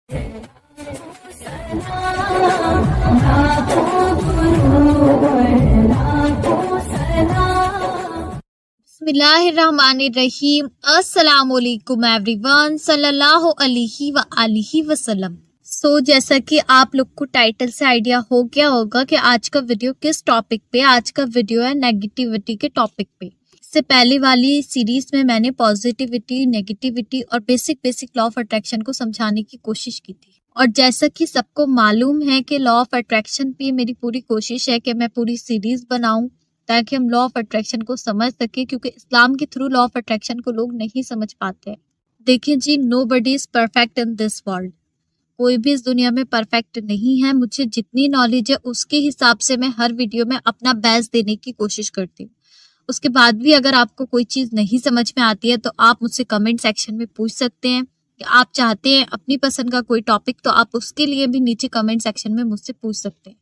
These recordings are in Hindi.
बिस्मिल्लाहिर्रहमानिर्रहीम। अस्सलामुअलैकुम एवरीवन, सल्लल्लाहु अलैहि व आलिहि वसल्लम। जैसा कि आप लोग को टाइटल से आइडिया हो गया होगा कि आज का वीडियो किस टॉपिक पे। आज का वीडियो है नेगेटिविटी के टॉपिक पे। इससे पहले वाली सीरीज में मैंने पॉजिटिविटी, नेगेटिविटी और बेसिक लॉ ऑफ अट्रैक्शन को समझाने की कोशिश की थी। और जैसा कि सबको मालूम है कि लॉ ऑफ अट्रैक्शन पे मेरी पूरी कोशिश है कि मैं पूरी सीरीज बनाऊं ताकि हम लॉ ऑफ अट्रैक्शन को समझ सके, क्योंकि इस्लाम के थ्रू लॉ ऑफ अट्रैक्शन को लोग नहीं समझ पाते हैं। देखिए जी, nobody is perfect in this world. कोई भी इस दुनिया में परफेक्ट नहीं है। मुझे जितनी नॉलेज है उसके हिसाब से मैं हर वीडियो में अपना बेस्ट देने की कोशिश करती हूँ। उसके बाद भी अगर आपको कोई चीज नहीं समझ में आती है तो आप मुझसे कमेंट सेक्शन में पूछ सकते हैं कि आप चाहते हैं अपनी पसंद का कोई टॉपिक, तो आप उसके लिए भी नीचे कमेंट सेक्शन में मुझसे पूछ सकते हैं।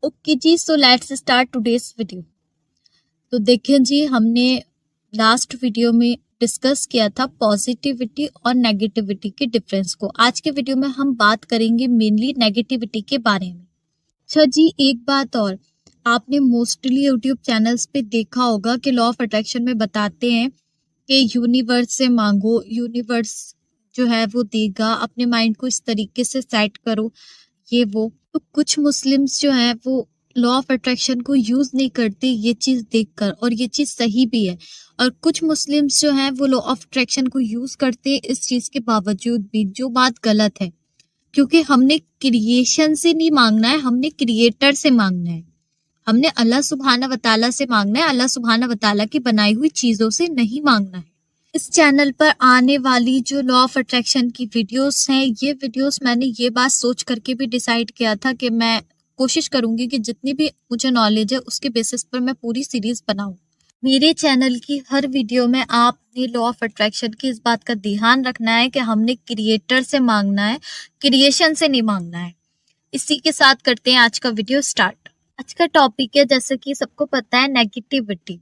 ओके जी, so let's start today's video. तो देखिए जी, हमने लास्ट वीडियो में डिस्कस किया था पॉजिटिविटी और नेगेटिविटी के डिफरेंस को। आज के वीडियो में हम बात करेंगे मेनली नेगेटिविटी के बारे में। अच्छा जी, एक बात और, आपने मोस्टली यूट्यूब चैनल्स पे देखा होगा कि लॉ ऑफ अट्रैक्शन में बताते हैं कि यूनिवर्स से मांगो, यूनिवर्स जो है वो देगा, अपने माइंड को इस तरीके से सेट करो, ये वो। तो कुछ मुस्लिम्स जो हैं वो लॉ ऑफ अट्रैक्शन को यूज नहीं करते ये चीज देखकर, और ये चीज सही भी है। और कुछ मुस्लिम्स जो हैं वो लॉ ऑफ अट्रैक्शन को यूज करते हैं इस चीज के बावजूद भी, जो बात गलत है। क्योंकि हमने क्रिएशन से नहीं मांगना है, हमने क्रिएटर से मांगना है। हमने अल्लाह सुब्हाना व तआला से मांगना है, अल्लाह सुब्हाना व तआला की बनाई हुई चीजों से नहीं मांगना है। इस चैनल पर आने वाली जो लॉ ऑफ अट्रैक्शन की वीडियोस हैं, ये वीडियोस मैंने ये बात सोच करके भी डिसाइड किया था कि मैं कोशिश करूंगी कि जितनी भी मुझे नॉलेज है उसके बेसिस पर मैं पूरी सीरीज बनाऊं। मेरे चैनल की हर वीडियो में आपने लॉ ऑफ अट्रैक्शन की इस बात का ध्यान रखना है कि हमने क्रिएटर से मांगना है, क्रिएशन से नहीं मांगना है। इसी के साथ करते हैं आज का वीडियो स्टार्ट। आज का टॉपिक है, जैसे कि सबको पता है, नेगेटिविटी।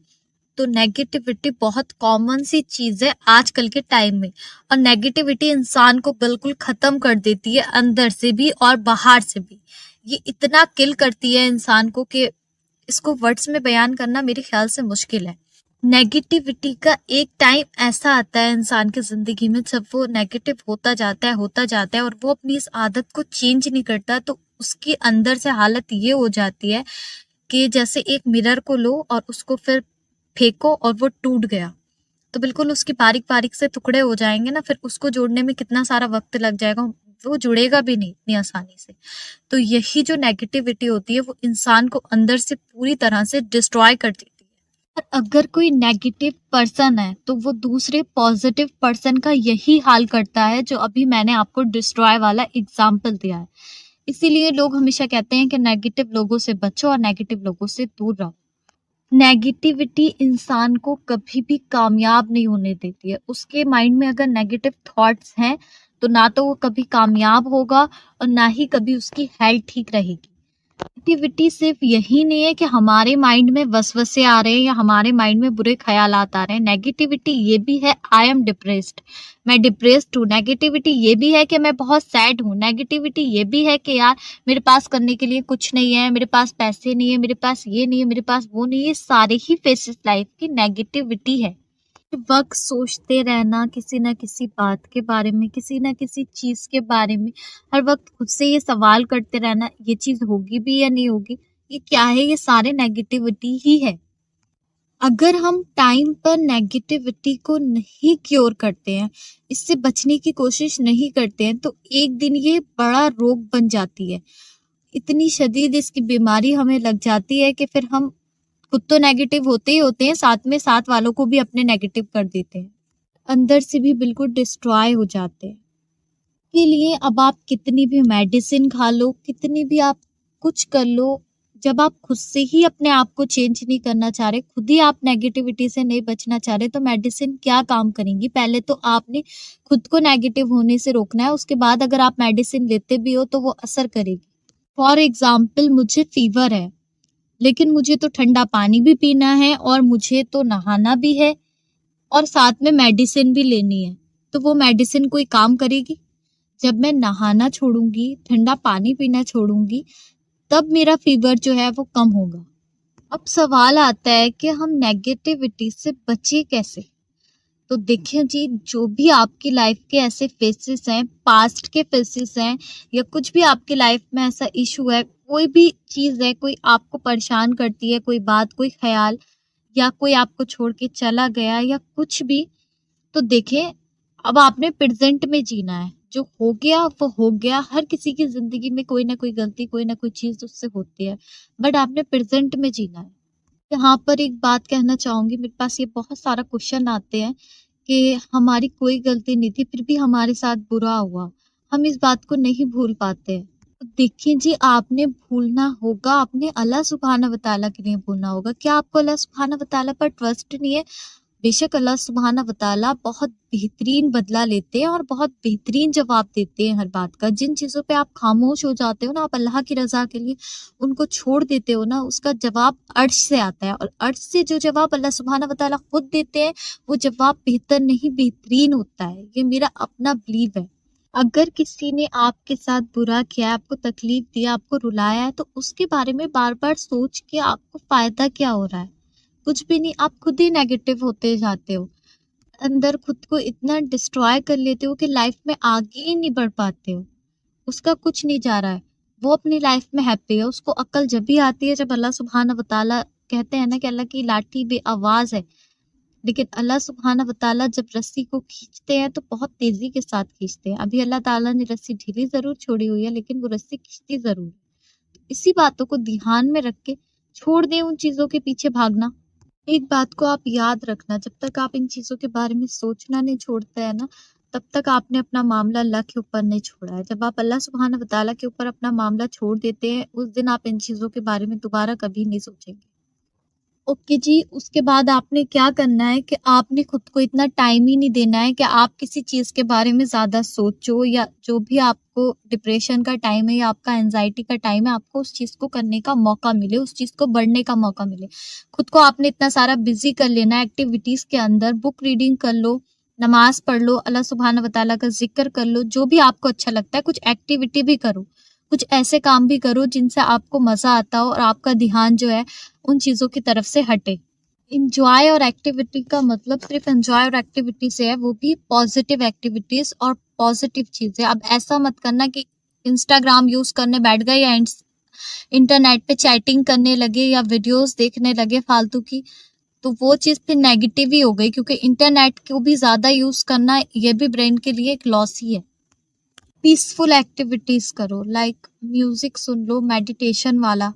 तो नेगेटिविटी बहुत कॉमन सी चीज है आजकल के टाइम में, और नेगेटिविटी इंसान को बिल्कुल खत्म कर देती है, अंदर से भी और बाहर से भी। ये इतना किल करती है इंसान को कि इसको वर्ड्स में बयान करना मेरे ख्याल से मुश्किल है। नेगेटिविटी का एक टाइम ऐसा आता है इंसान की जिंदगी में जब वो नेगेटिव होता जाता है और वो अपनी इस आदत को चेंज नहीं करता, तो उसके अंदर से हालत ये हो जाती है कि जैसे एक मिरर को लो और उसको फिर फेंको और वो टूट गया, तो बिल्कुल उसकी बारीक बारीक से टुकड़े हो जाएंगे ना, फिर उसको जोड़ने में कितना सारा वक्त लग जाएगा, वो जुड़ेगा भी नहीं इतनी आसानी से। तो यही जो नेगेटिविटी होती है वो इंसान को अंदर से पूरी तरह से डिस्ट्रॉय कर देती है। और अगर कोई नेगेटिव पर्सन है तो वो दूसरे पॉजिटिव पर्सन का यही हाल करता है, जो अभी मैंने आपको डिस्ट्रॉय वाला एग्जाम्पल दिया है। इसीलिए लोग हमेशा कहते हैं कि नेगेटिव लोगों से बचो और नेगेटिव लोगों से दूर रहो। नेगेटिविटी इंसान को कभी भी कामयाब नहीं होने देती है। उसके माइंड में अगर नेगेटिव थॉट्स हैं तो ना तो वो कभी कामयाब होगा और ना ही कभी उसकी हेल्थ ठीक रहेगी। नेगेटिविटी सिर्फ यही नहीं है कि हमारे माइंड में वसवसे आ रहे हैं या हमारे माइंड में बुरे ख्यालात आ रहे हैं। नेगेटिविटी ये भी है आई एम डिप्रेस्ड, मैं डिप्रेस्ड हूँ। नेगेटिविटी ये भी है कि मैं बहुत सैड हूँ। नेगेटिविटी ये भी है कि यार मेरे पास करने के लिए कुछ नहीं है, मेरे पास पैसे नहीं है, मेरे पास ये नहीं है, मेरे पास वो नहीं है। सारे ही फेसेस लाइफ की नेगेटिविटी है। वक्त सोचते रहना किसी ना किसी बात के बारे में, किसी ना किसी चीज के बारे में, हर वक्त खुद से ये सवाल करते रहना, ये चीज होगी भी या नहीं होगी, ये क्या है, ये सारे नेगेटिविटी ही है। अगर हम टाइम पर नेगेटिविटी को नहीं क्योर करते हैं, इससे बचने की कोशिश नहीं करते हैं, तो एक दिन ये बड़ा रोग बन जाती है। इतनी शदीद इसकी बीमारी हमें लग जाती है कि फिर हम खुद तो नेगेटिव होते ही होते हैं, साथ में साथ वालों को भी अपने नेगेटिव कर देते हैं, अंदर से भी बिल्कुल डिस्ट्रॉय हो जाते हैं। के लिए अब आप कितनी भी मेडिसिन खा लो, कितनी भी आप कुछ कर लो, जब आप खुद से ही अपने आप को चेंज नहीं करना चाह रहे, खुद ही आप नेगेटिविटी से नहीं बचना चाह रहे, तो मेडिसिन क्या काम करेंगी। पहले तो आपने खुद को नेगेटिव होने से रोकना है, उसके बाद अगर आप मेडिसिन लेते भी हो तो वो असर करेगी। फॉर एग्जाम्पल, मुझे फीवर है लेकिन मुझे तो ठंडा पानी भी पीना है और मुझे तो नहाना भी है और साथ में मेडिसिन भी लेनी है, तो वो मेडिसिन कोई काम करेगी? जब मैं नहाना छोड़ूंगी, ठंडा पानी पीना छोड़ूंगी, तब मेरा फीवर जो है वो कम होगा। अब सवाल आता है कि हम नेगेटिविटी से बचे कैसे? तो देखिए जी, जो भी आपकी लाइफ के ऐसे फेसेस हैं, पास्ट के फेसेस हैं, या कुछ भी आपकी लाइफ में ऐसा इशू है, कोई भी चीज़ है, कोई आपको परेशान करती है, कोई बात, कोई ख़्याल, या कोई आपको छोड़ के चला गया या कुछ भी, तो देखिए, अब आपने प्रेज़ेंट में जीना है। जो हो गया वो हो गया। हर किसी की ज़िंदगी में कोई ना कोई गलती, कोई ना कोई चीज़ उससे होती है, बट आपने प्रेज़ेंट में जीना है। यहाँ पर एक बात कहना चाहूँगी, मेरे पास ये बहुत सारा क्वेश्चन आते हैं कि हमारी कोई गलती नहीं थी, फिर भी हमारे साथ बुरा हुआ। हम इस बात को नहीं भूल पाते हैं। तो देखिए जी, आपने भूलना होगा, आपने अल्लाह सुब्हाना व तआला के लिए भूलना होगा। क्या आपको अल्लाह सुब्हाना व तआला पर ट्रस्ट नहीं है? बेशक अल्लाह सुब्हाना व तआला बहुत बेहतरीन बदला लेते हैं और बहुत बेहतरीन जवाब देते हैं हर बात का। जिन चीज़ों पे आप खामोश हो जाते हो ना, आप अल्लाह की रज़ा के लिए उनको छोड़ देते हो ना, उसका जवाब अर्श से आता है, और अर्श से जो जवाब अल्लाह सुब्हाना व तआला खुद देते हैं, वो जवाब बेहतर नहीं बेहतरीन होता है। ये मेरा अपना बिलीव है। अगर किसी ने आपके साथ बुरा किया, आपको तकलीफ दी, आपको रुलाया है, तो उसके बारे में बार-बार सोच के आपको फ़ायदा क्या हो रहा है? कुछ भी नहीं, आप खुद ही नेगेटिव होते जाते हो। अंदर खुद को इतना डिस्ट्रॉय कर लेते हो कि लाइफ में आगे ही नहीं बढ़ पाते हो। उसका कुछ नहीं जा रहा है। वो अपनी लाइफ में हैप्पी है। उसको अक्ल जब भी आती है जब अल्लाह सुब्हाना व तआला, कहते हैं ना कि अल्लाह की लाठी बेआवाज़ है। लेकिन अल्लाह सुब्हाना व तआला जब रस्सी को खींचते हैं तो बहुत तेज़ी के साथ खींचते हैं। अभी अल्लाह ताला ने रस्सी ढीली ज़रूर छोड़ी हुई है, लेकिन वो रस्सी खींचती ज़रूर है। इसी बातों को ध्यान में रख के छोड़ दें उन चीज़ों के पीछे भागना। एक बात को आप याद रखना, जब तक आप इन चीज़ों के बारे में सोचना नहीं छोड़ते हैं ना, तब तक आपने अपना मामला अल्लाह के ऊपर नहीं छोड़ा है। जब आप अल्लाह सुब्हाना व तआला के ऊपर अपना मामला छोड़ देते हैं, उस दिन आप इन चीज़ों के बारे में दोबारा कभी नहीं सोचेंगे। ओके जी, उसके बाद आपने क्या करना है कि आपने खुद को इतना टाइम ही नहीं देना है कि आप किसी चीज़ के बारे में ज़्यादा सोचो, या जो भी आपको डिप्रेशन का टाइम है या आपका एंग्ज़ायटी का टाइम है, आपको उस चीज़ को करने का मौका मिले, उस चीज़ को बढ़ने का मौका मिले। खुद को आपने इतना सारा बिज़ी कर लेना है एक्टिविटीज़ के अंदर, बुक रीडिंग कर लो, नमाज़ पढ़ लो, अल्लाह सुब्हाना व तआला का ज़िक्र कर लो, जो भी आपको अच्छा लगता है, कुछ एक्टिविटी भी करो। कुछ ऐसे काम भी करो जिनसे आपको मज़ा आता हो और आपका ध्यान जो है उन चीज़ों की तरफ से हटे। एन्जॉय और एक्टिविटी का मतलब सिर्फ़ एन्जॉय और एक्टिविटी से है, वो भी पॉज़िटिव एक्टिविटीज़ और पॉज़िटिव चीज़ें। अब ऐसा मत करना कि इंस्टाग्राम यूज़ करने बैठ गए या इंटरनेट पे चैटिंग करने लगे या वीडियोज़ देखने लगे फ़ालतू की, तो वो चीज़ फिर नेगेटिव ही हो गई, क्योंकि इंटरनेट को भी ज़्यादा यूज़ करना ये भी ब्रेन के लिए एक लॉस ही है। पीसफुल एक्टिविटीज़ करो, लाइक म्यूज़िक सुन लो मेडिटेशन वाला,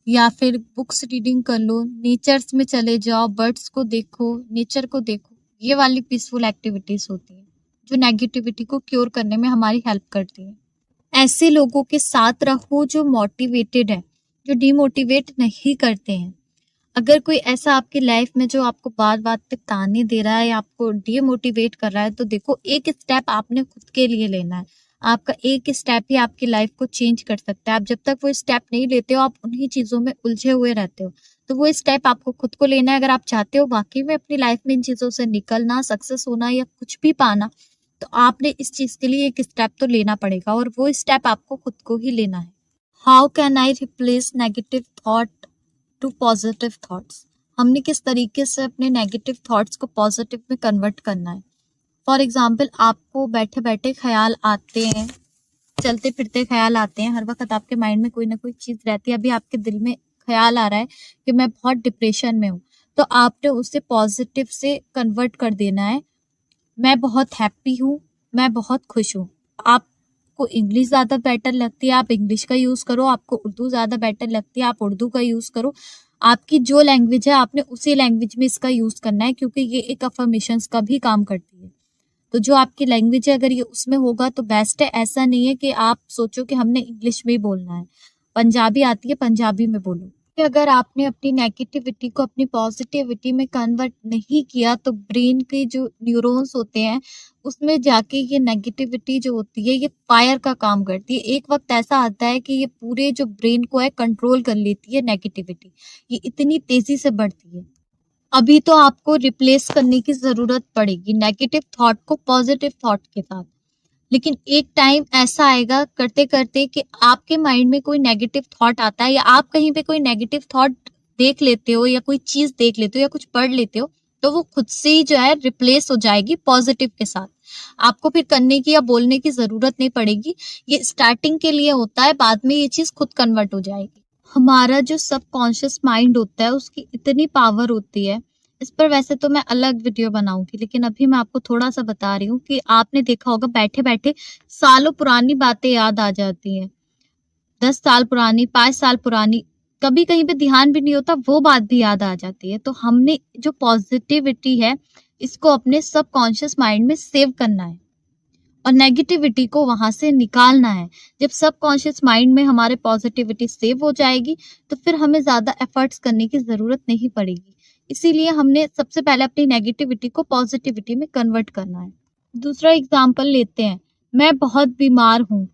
या फिर बुक्स रीडिंग कर लो, नेचर्स में चले जाओ, बर्ड्स को देखो, नेचर को देखो। ये वाली पीसफुल एक्टिविटीज़ होती हैं, जो नेगेटिविटी को क्योर करने में हमारी हेल्प करती हैं। ऐसे लोगों के साथ रहो जो मोटिवेटेड है, जो डिमोटिवेट नहीं करते हैं। अगर कोई ऐसा आपकी लाइफ में जो आपको बात-बात पे ताने दे रहा है या आपको डिमोटिवेट कर रहा है, तो देखो, एक स्टेप आपने खुद के लिए लेना है। आपका एक स्टेप ही आपकी लाइफ को चेंज कर सकता है। आप जब तक वो स्टेप नहीं लेते हो, आप उन्हीं चीज़ों में उलझे हुए रहते हो। तो वो स्टेप आपको खुद को लेना है। अगर आप चाहते हो वाक़ई में अपनी लाइफ में इन चीज़ों से निकलना, सक्सेस होना या कुछ भी पाना, तो आपने इस चीज़ के लिए एक स्टेप तो लेना पड़ेगा, और वो स्टेप आपको खुद को ही लेना है। How can I replace negative thought to positive thoughts? हमने किस तरीके से अपने नेगेटिव थॉट्स को पॉजिटिव में कन्वर्ट करना है? फॉर एग्जाम्पल, आपको बैठे बैठे ख्याल आते हैं, चलते फिरते ख्याल आते हैं, हर वक्त आपके माइंड में कोई ना कोई चीज़ रहती है। अभी आपके दिल में ख्याल आ रहा है कि मैं बहुत डिप्रेशन में हूँ, तो आपने उसे पॉजिटिव से कन्वर्ट कर देना है। मैं बहुत हैप्पी हूँ, मैं बहुत खुश हूँ। आपको इंग्लिश ज़्यादा बेटर लगती है, आप इंग्लिश का यूज़ करो। आपको उर्दू ज़्यादा बेटर लगती है, आप उर्दू का यूज़ करो। आपकी जो लैंग्वेज है, आपने उसी लैंग्वेज में इसका यूज़ करना है, क्योंकि ये एक अफर्मेशंस का भी काम करती है। तो जो आपकी लैंग्वेज है, अगर ये उसमें होगा तो बेस्ट है। ऐसा नहीं है कि आप सोचो कि हमने इंग्लिश में ही बोलना है। पंजाबी आती है, पंजाबी में बोलो। कि अगर आपने अपनी नेगेटिविटी को अपनी पॉजिटिविटी में कन्वर्ट नहीं किया, तो ब्रेन के जो न्यूरॉन्स होते हैं, उसमें जाके ये नेगेटिविटी जो होती है, ये फायर का काम करती है। एक वक्त ऐसा आता है कि ये पूरे जो ब्रेन को है कंट्रोल कर लेती है नेगेटिविटी। ये इतनी तेजी से बढ़ती है। अभी तो आपको रिप्लेस करने की ज़रूरत पड़ेगी नेगेटिव थॉट को पॉजिटिव थॉट के साथ। लेकिन एक टाइम ऐसा आएगा करते करते कि आपके माइंड में कोई नेगेटिव थॉट आता है, या आप कहीं पे कोई नेगेटिव थॉट देख लेते हो, या कोई चीज देख लेते हो, या कुछ पढ़ लेते हो, तो वो खुद से ही जो है रिप्लेस हो जाएगी पॉजिटिव के साथ। आपको फिर करने की या बोलने की जरूरत नहीं पड़ेगी। ये स्टार्टिंग के लिए होता है, बाद में ये चीज खुद कन्वर्ट हो जाएगी। हमारा जो सबकॉन्शियस माइंड होता है उसकी इतनी पावर होती है, इस पर वैसे तो मैं अलग वीडियो बनाऊंगी, लेकिन अभी मैं आपको थोड़ा सा बता रही हूँ कि आपने देखा होगा बैठे बैठे सालों पुरानी बातें याद आ जाती हैं। 10 साल पुरानी, 5 साल पुरानी, कभी कहीं पे ध्यान भी नहीं होता, वो बात भी याद आ जाती है। तो हमने जो पॉजिटिविटी है इसको अपने सबकॉन्शियस माइंड में सेव करना है और नेगेटिविटी को वहां से निकालना है। जब सबकॉन्शियस माइंड में हमारे पॉजिटिविटी सेव हो जाएगी तो फिर हमें ज्यादा एफर्ट्स करने की जरूरत नहीं पड़ेगी। इसीलिए हमने सबसे पहले अपनी नेगेटिविटी को पॉजिटिविटी में कन्वर्ट करना है। दूसरा एग्जाम्पल लेते हैं, मैं बहुत बीमार हूँ,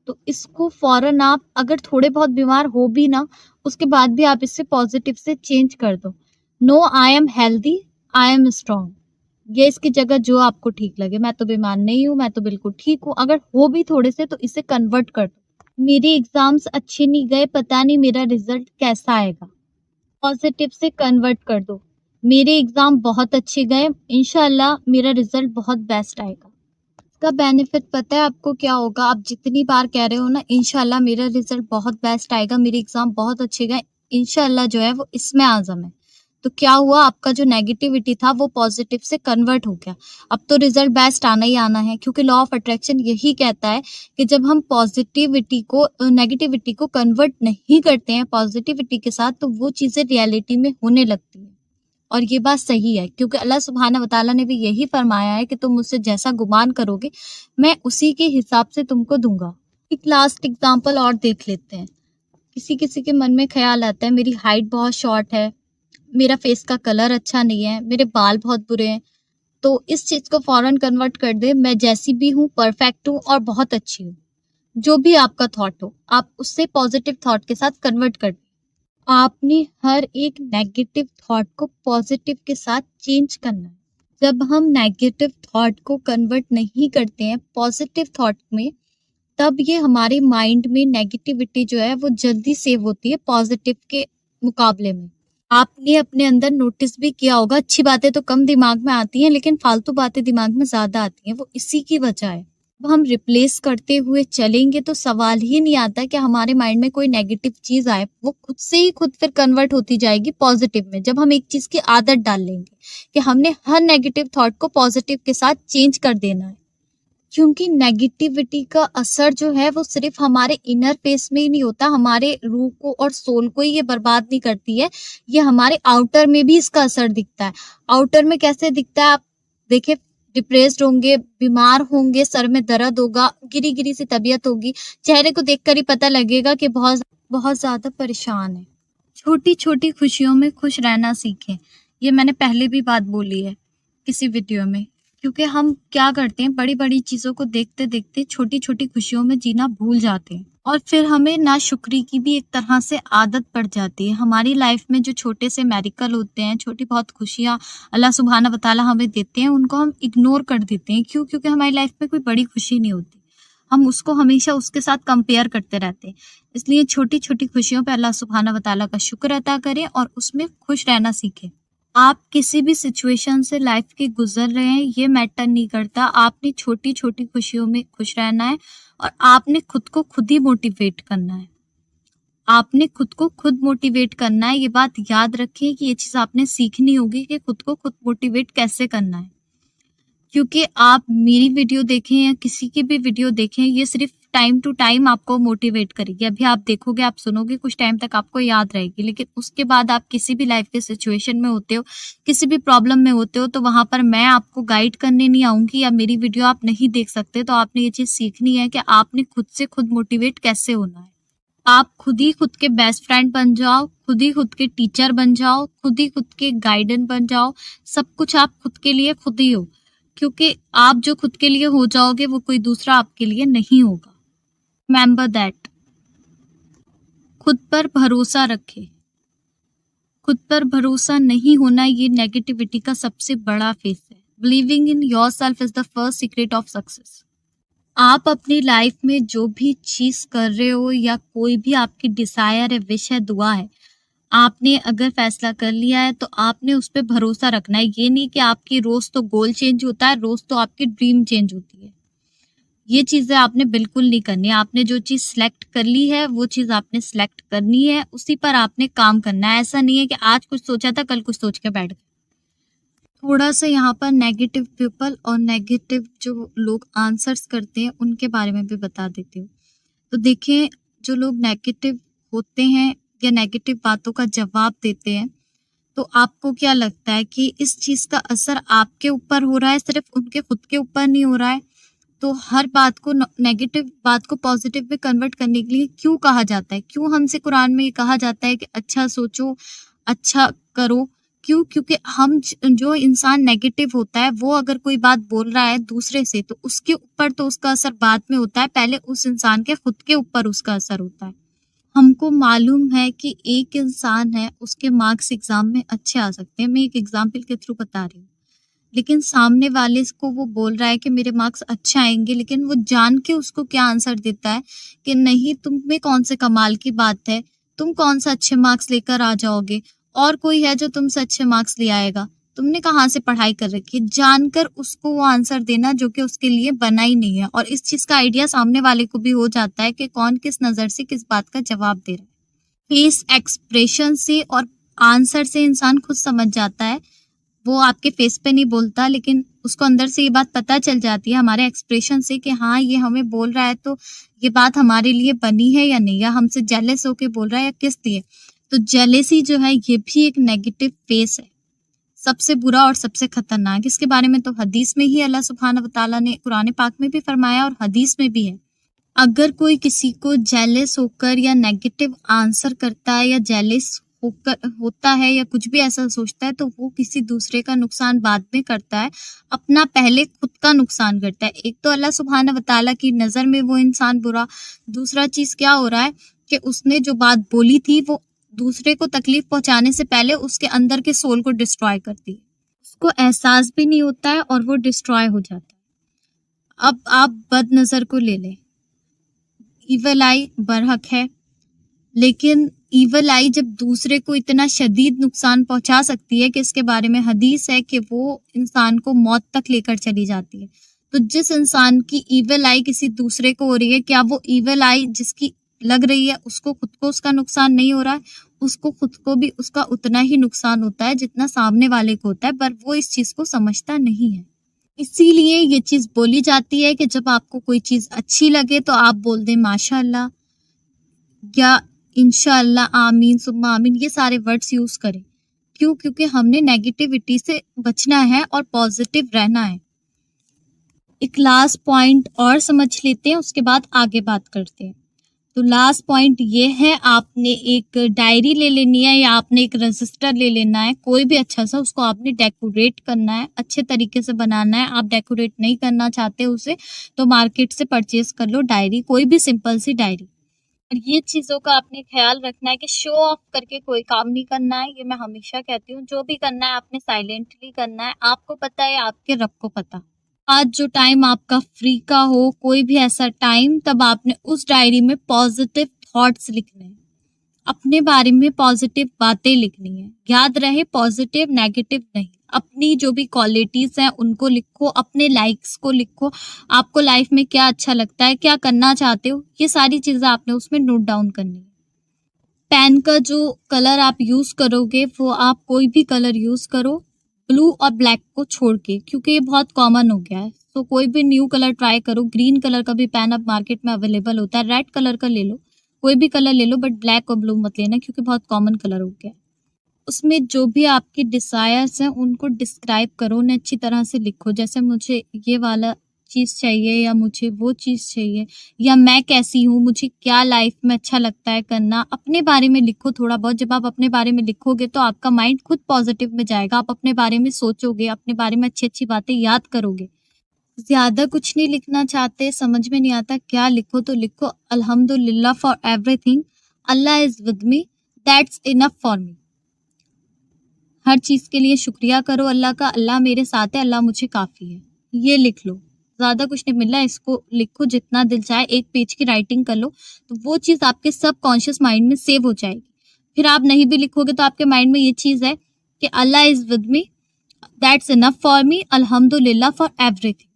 तो इसको फौरन आप अगर थोड़े बहुत बीमार हो भी ना, उसके बाद भी आप इससे पॉजिटिव से चेंज कर दो। No, I am healthy, I am strong. ये इसकी जगह जो आपको ठीक लगे, मैं तो बीमार नहीं हूँ, मैं तो बिल्कुल ठीक हूँ, अगर हो भी थोड़े से तो इसे कन्वर्ट कर दो। मेरे एग्जाम्स अच्छे नहीं गए, पता नहीं मेरा रिजल्ट कैसा आएगा, पॉजिटिव से कन्वर्ट कर दो। मेरे एग्जाम बहुत अच्छे गए, इंशाल्लाह मेरा रिजल्ट बहुत बेस्ट आएगा। इसका बेनिफिट पता है आपको क्या होगा? आप जितनी बार कह रहे हो ना इंशाल्लाह मेरा रिजल्ट बहुत बेस्ट आएगा, मेरे एग्जाम बहुत अच्छे गए, इंशाल्लाह जो है वो इसमें आज़म है, तो क्या हुआ, आपका जो नेगेटिविटी था वो पॉजिटिव से कन्वर्ट हो गया। अब तो रिजल्ट बेस्ट आना ही आना है, क्योंकि लॉ ऑफ अट्रैक्शन यही कहता है कि जब हम पॉजिटिविटी को नेगेटिविटी को कन्वर्ट नहीं करते हैं पॉजिटिविटी के साथ, तो वो चीजें रियलिटी में होने लगती हैं। और ये बात सही है, क्योंकि अल्लाह सुब्हाना व तआला ने भी यही फरमाया है कि तुम मुझसे जैसा गुमान करोगे मैं उसी के हिसाब से तुमको दूंगा। एक लास्ट एग्जाम्पल और देख लेते हैं। किसी किसी के मन में ख्याल आता है मेरी हाइट बहुत शॉर्ट है, मेरा फेस का कलर अच्छा नहीं है, मेरे बाल बहुत बुरे हैं, तो इस चीज को फौरन कन्वर्ट कर दे, मैं जैसी भी हूँ परफेक्ट हूँ और बहुत अच्छी हूँ। जो भी आपका थॉट हो आप उससे पॉजिटिव थॉट के साथ कन्वर्ट कर दे। आपने हर एक नेगेटिव थॉट को पॉजिटिव के साथ चेंज करना है। जब हम नेगेटिव थॉट को कन्वर्ट नहीं करते हैं पॉजिटिव थॉट में, तब ये हमारे माइंड में नेगेटिविटी जो है वो जल्दी सेव होती है पॉजिटिव के मुकाबले में। आपने अपने अंदर नोटिस भी किया होगा, अच्छी बातें तो कम दिमाग में आती हैं लेकिन फालतू बातें दिमाग में ज्यादा आती हैं, वो इसी की वजह है। अब हम रिप्लेस करते हुए चलेंगे तो सवाल ही नहीं आता कि हमारे माइंड में कोई नेगेटिव चीज आए, वो खुद से ही खुद फिर कन्वर्ट होती जाएगी पॉजिटिव में। जब हम एक चीज की आदत डाल लेंगे कि हमने हर नेगेटिव थॉट को पॉजिटिव के साथ चेंज कर देना है, क्योंकि नेगेटिविटी का असर जो है वो सिर्फ हमारे इनर फेस में ही नहीं होता, हमारे रूह को और सोल को ही ये बर्बाद नहीं करती है, ये हमारे आउटर में भी इसका असर दिखता है। आउटर में कैसे दिखता है आप देखे, डिप्रेस्ड होंगे, बीमार होंगे, सर में दर्द होगा, गिरी गिरी सी तबीयत होगी, चेहरे को देखकर ही पता लगेगा कि बहुत बहुत ज्यादा परेशान है। छोटी छोटी खुशियों में खुश रहना सीखें, ये मैंने पहले भी बात बोली है किसी वीडियो में, क्योंकि हम क्या करते हैं बड़ी बड़ी चीजों को देखते देखते छोटी छोटी खुशियों में जीना भूल जाते हैं, और फिर हमें नाशुक्री की भी एक तरह से आदत पड़ जाती है। हमारी लाइफ में जो छोटे से मेरिकल होते हैं, छोटी बहुत खुशियां अल्लाह सुब्हाना व तआला हमें देते हैं, उनको हम इग्नोर कर देते हैं। क्यों? क्योंकि हमारी लाइफ में कोई बड़ी खुशी नहीं होती, हम उसको हमेशा उसके साथ कंपेयर करते रहते हैं। इसलिए छोटी छोटी खुशियों पे अल्लाह सुब्हाना व तआला का शुक्र अदा करें और उसमें खुश रहना सीखें। आप किसी भी सिचुएशन से लाइफ के गुजर रहे हैं ये मैटर नहीं करता, आपने छोटी छोटी खुशियों में खुश रहना है और आपने खुद को खुद ही मोटिवेट करना है। आपने खुद को खुद मोटिवेट करना है, ये बात याद रखें कि ये चीज आपने सीखनी होगी कि खुद को खुद मोटिवेट कैसे करना है। क्योंकि आप मेरी वीडियो देखें या किसी की भी वीडियो देखें, ये सिर्फ टाइम टू टाइम आपको मोटिवेट करेगी। अभी आप देखोगे, आप सुनोगे, कुछ टाइम तक आपको याद रहेगी, लेकिन उसके बाद आप किसी भी लाइफ के सिचुएशन में होते हो, किसी भी प्रॉब्लम में होते हो, तो वहां पर मैं आपको गाइड करने नहीं आऊंगी या मेरी वीडियो आप नहीं देख सकते। तो आपने ये चीज सीखनी है कि आपने खुद से खुद मोटिवेट कैसे होना है। आप खुद ही खुद के बेस्ट फ्रेंड बन जाओ, खुद ही खुद के टीचर बन जाओ, खुद ही खुद के गाइडेंस बन जाओ। सब कुछ आप खुद के लिए खुद ही हो, क्योंकि आप जो खुद के लिए हो जाओगे वो कोई दूसरा आपके लिए नहीं होगा। Remember that. खुद पर भरोसा रखें। खुद पर भरोसा नहीं होना ये नेगेटिविटी का सबसे बड़ा फेस है। Believing in yourself is the first secret of success. आप अपनी लाइफ में जो भी चीज़ कर रहे हो या कोई भी आपकी डिज़ायर है, विश है, दुआ है, आपने अगर फैसला कर लिया है तो आपने उस पे भरोसा रखना है। ये नहीं कि आपकी रोज़ तो गोल चेंज होता है, रोज़ तो आपकी ड्रीम चेंज होती है। ये चीज़ें आपने बिल्कुल नहीं करनी है। आपने जो चीज़ सिलेक्ट कर ली है, वो चीज़ आपने सिलेक्ट करनी है, उसी पर आपने काम करना है। ऐसा नहीं है कि आज कुछ सोचा था, कल कुछ सोच के बैठ गए। थोड़ा-सा यहाँ पर नेगेटिव पीपल और नेगेटिव जो लोग आंसर्स करते हैं, उनके बारे में भी बता देती हूँ। तो देखिए, जो लोग नेगेटिव होते हैं या नेगेटिव बातों का जवाब देते हैं, तो आपको क्या लगता है कि इस चीज़ का असर आपके ऊपर हो रहा है, सिर्फ़ उनके खुद के ऊपर नहीं हो रहा है? तो हर बात को नेगेटिव बात को पॉजिटिव में कन्वर्ट करने के लिए क्यों कहा जाता है? क्यों हमसे कुरान में ये कहा जाता है कि अच्छा सोचो, अच्छा करो? क्यों? क्योंकि जो इंसान नेगेटिव होता है, वो अगर कोई बात बोल रहा है दूसरे से, तो उसके ऊपर तो उसका असर बाद में होता है, पहले उस इंसान के खुद के ऊपर उसका असर होता है। हमको मालूम है कि एक इंसान है, उसके मार्क्स एग्ज़ाम में अच्छे आ सकते हैं। मैं एक एग्ज़ाम्पल के थ्रू बता रही हूँ। लेकिन सामने वाले को वो बोल रहा है कि मेरे मार्क्स अच्छे आएँगे, लेकिन वो जान के उसको क्या आंसर देता है कि नहीं, तुम में कौन से कमाल की बात है, तुम कौन-सा अच्छे मार्क्स लेकर आ जाओगे, और कोई है जो तुमसे अच्छे मार्क्स ले आएगा, तुमने कहाँ से पढ़ाई कर रखी है? जानकर उसको वो आंसर देना जो कि उसके लिए बना ही नहीं है, और इस चीज़ का आइडिया सामने वाले को भी हो जाता है कि कौन किस नज़र से किस बात का जवाब दे रहा है। फेस एक्सप्रेशन से और आंसर से इंसान खुद समझ जाता है। वो आपके फेस पे नहीं बोलता, लेकिन उसको अंदर से ये बात पता चल जाती है हमारे एक्सप्रेशन से कि हाँ, ये हमें बोल रहा है तो ये बात हमारे लिए बनी है या नहीं, या हमसे जेलस होके बोल रहा है या किस लिए। तो जेलेसी जो है, ये भी एक नेगेटिव फेस है, सबसे बुरा और सबसे खतरनाक। इसके बारे में तो हदीस में ही अल्लाह सुब्हानहू व तआला ने कुरान पाक में भी फरमाया और हदीस में भी है। अगर कोई किसी को जेलस होकर या नेगेटिव आंसर करता है या जेलस होकर होता है या कुछ भी ऐसा सोचता है, तो वो किसी दूसरे का नुकसान बाद में करता है, अपना पहले खुद का नुकसान करता है। एक तो अल्लाह सुब्हानहू व तआला की नज़र में वो इंसान बुरा, दूसरा चीज़ क्या हो रहा है कि उसने जो बात बोली थी वो दूसरे को तकलीफ पहुँचाने से पहले उसके अंदर के सोल को डिस्ट्रॉय करती है। उसको एहसास भी नहीं होता है और वो डिस्ट्रॉय हो जाता है। अब आप बदनज़र को ले लें। ईवल आई बरहक है, लेकिन ईवल आई जब दूसरे को इतना शदीद नुकसान पहुंचा सकती है कि इसके बारे में हदीस है कि वो इंसान को मौत तक लेकर चली जाती है। तो जिस इंसान की ईवल आई किसी दूसरे को हो रही है, क्या वो ईवल आई जिसकी लग रही है उसको खुद को उसका नुकसान नहीं हो रहा है? उसको खुद को भी उसका उतना ही नुकसान होता है जितना सामने वाले को होता है, पर वो इस चीज को समझता नहीं है। इसीलिए ये चीज़ बोली जाती है कि जब आपको कोई चीज़ अच्छी लगे तो आप बोल दें माशाअल्लाह या इंशाअल्लाह, आमीन सुम्मा आमीन, ये सारे वर्ड्स यूज़ करें। क्यों? क्योंकि हमने नेगेटिविटी से बचना है और पॉजिटिव रहना है। एक लास्ट पॉइंट और समझ लेते हैं, उसके बाद आगे बात करते हैं। तो लास्ट पॉइंट ये है, आपने एक डायरी ले लेनी है या आपने एक रजिस्टर ले लेना है, कोई भी अच्छा सा, उसको आपने डेकोरेट करना है, अच्छे तरीके से बनाना है। आप डेकोरेट नहीं करना चाहते उसे, तो मार्केट से परचेज कर लो डायरी, कोई भी सिंपल सी डायरी। और ये चीज़ों का आपने ख्याल रखना है कि शो ऑफ करके कोई काम नहीं करना है। ये मैं हमेशा कहती हूँ, जो भी करना है आपने साइलेंटली करना है। आपको पता है, आपके रब को पता। आज जो टाइम आपका फ्री का हो, कोई भी ऐसा टाइम, तब आपने उस डायरी में पॉजिटिव थॉट्स लिखने हैं, अपने बारे में पॉजिटिव बातें लिखनी है। याद रहे, पॉजिटिव नेगेटिव नहीं। अपनी जो भी क्वालिटीज हैं उनको लिखो, अपने लाइक्स को लिखो, आपको लाइफ में क्या अच्छा लगता है, क्या करना चाहते हो, ये सारी चीजें आपने उसमें नोट डाउन करनी है। पेन का जो कलर आप यूज करोगे, वो आप कोई भी कलर यूज करो, ब्लू और ब्लैक को छोड़ के, क्योंकि ये बहुत कॉमन हो गया है। तो कोई भी न्यू कलर ट्राई करो। ग्रीन कलर का भी पेन अब मार्केट में अवेलेबल होता है, रेड कलर का ले लो, कोई भी कलर ले लो, बट ब्लैक और ब्लू मत लेना क्योंकि बहुत कॉमन कलर हो गया है। उसमें जो भी आपकी डिज़ायर्स हैं उनको डिस्क्राइब करो, उन्हें अच्छी तरह से लिखो। जैसे मुझे ये वाला चीज़ चाहिए या मुझे वो चीज़ चाहिए, या मैं कैसी हूँ, मुझे क्या लाइफ में अच्छा लगता है करना, अपने बारे में लिखो थोड़ा बहुत। जब आप अपने बारे में लिखोगे तो आपका माइंड खुद पॉजिटिव में जाएगा, आप अपने बारे में सोचोगे, अपने बारे में अच्छी-अच्छी बातें याद करोगे। ज़्यादा कुछ नहीं लिखना चाहते, समझ में नहीं आता क्या लिखो, तो लिखो अल्हम्दुलिल्लाह for everything, Allah is with me, that's enough for me. हर चीज़ के लिए शुक्रिया करो अल्लाह का, अल्लाह मेरे साथ है, अल्लाह मुझे काफ़ी है। ये लिख लो। ज्यादा कुछ नहीं मिल रहा है, इसको लिखो जितना दिल चाहे, एक पेज की राइटिंग कर लो, तो वो चीज आपके सबकॉन्शियस माइंड में सेव हो जाएगी। फिर आप नहीं भी लिखोगे तो आपके माइंड में ये चीज है कि Allah is with me, that's enough for me, अल्हम्दुलिल्लाह फॉर एवरीथिंग।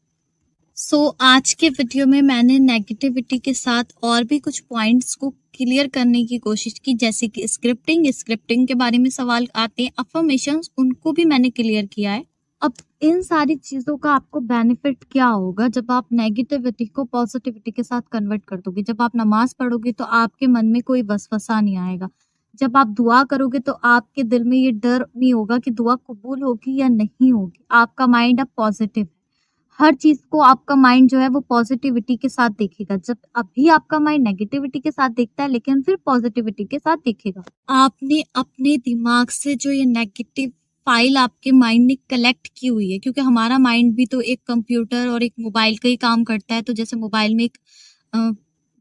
सो आज के वीडियो में मैंने नेगेटिविटी के साथ और भी कुछ पॉइंट्स को क्लियर करने की कोशिश की, जैसे कि स्क्रिप्टिंग के बारे में सवाल आते हैं, अफर्मेशंस, उनको भी मैंने क्लियर किया है। अब इन सारी चीज़ों का आपको बेनिफिट क्या होगा जब आप नेगेटिविटी को पॉजिटिविटी के साथ कन्वर्ट कर दोगे। जब आप नमाज पढ़ोगे तो आपके मन में कोई वसवसा नहीं आएगा। जब आप दुआ करोगे तो आपके दिल में ये डर नहीं होगा कि दुआ कबूल होगी या नहीं होगी। आपका माइंड अब पॉजिटिव है, हर चीज को आपका माइंड जो है वो पॉजिटिविटी के साथ देखेगा। जब अभी आपका माइंड नेगेटिविटी के साथ देखता है, लेकिन फिर पॉजिटिविटी के साथ देखेगा। आपने अपने दिमाग से जो ये नेगेटिव फाइल आपके माइंड ने कलेक्ट की हुई है, क्योंकि हमारा माइंड भी तो एक कंप्यूटर और एक मोबाइल का ही काम करता है। तो जैसे मोबाइल में एक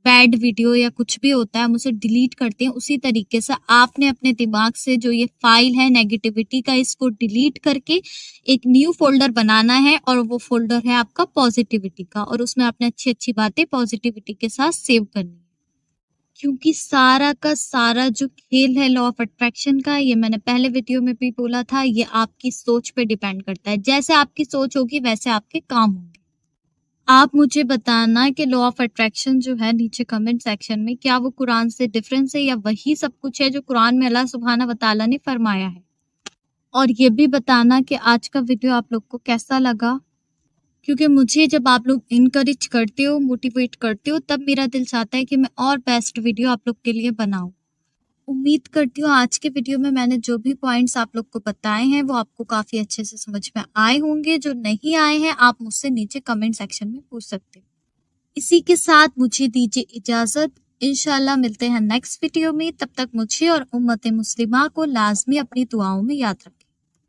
बैड वीडियो या कुछ भी होता है, हम उसे डिलीट करते हैं, उसी तरीके से आपने अपने दिमाग से जो ये फाइल है नेगेटिविटी का, इसको डिलीट करके एक न्यू फोल्डर बनाना है, और वो फोल्डर है आपका पॉजिटिविटी का, और उसमें आपने अच्छी अच्छी बातें पॉजिटिविटी के साथ सेव करनी है। क्योंकि सारा का सारा जो खेल है लॉ ऑफ अट्रैक्शन का, ये मैंने पहले वीडियो में भी बोला था, ये आपकी सोच पे डिपेंड करता है। जैसे आपकी सोच होगी वैसे आपके काम होंगे। आप मुझे बताना कि लॉ ऑफ अट्रैक्शन जो है नीचे कमेंट सेक्शन में, क्या वो कुरान से डिफरेंस है या वही सब कुछ है जो कुरान में अल्लाह सुब्हाना व तआला ने फरमाया है। और ये भी बताना कि आज का वीडियो आप लोग को कैसा लगा, क्योंकि मुझे जब आप लोग इनकरेज करते हो, मोटिवेट करते हो, तब मेरा दिल चाहता है कि मैं और बेस्ट वीडियो आप लोग के लिए बनाऊं। उम्मीद करती हूँ आज के वीडियो में मैंने जो भी पॉइंट्स आप लोग को बताए हैं वो आपको काफ़ी अच्छे से समझ में आए होंगे। जो नहीं आए हैं आप मुझसे नीचे कमेंट सेक्शन में पूछ सकते हो। इसी के साथ मुझे दीजिए इजाज़त, इंशाल्लाह मिलते हैं नेक्स्ट वीडियो में। तब तक मुझे और उम्मत मुस्लिमा को लाजमी अपनी दुआओं में याद रखें।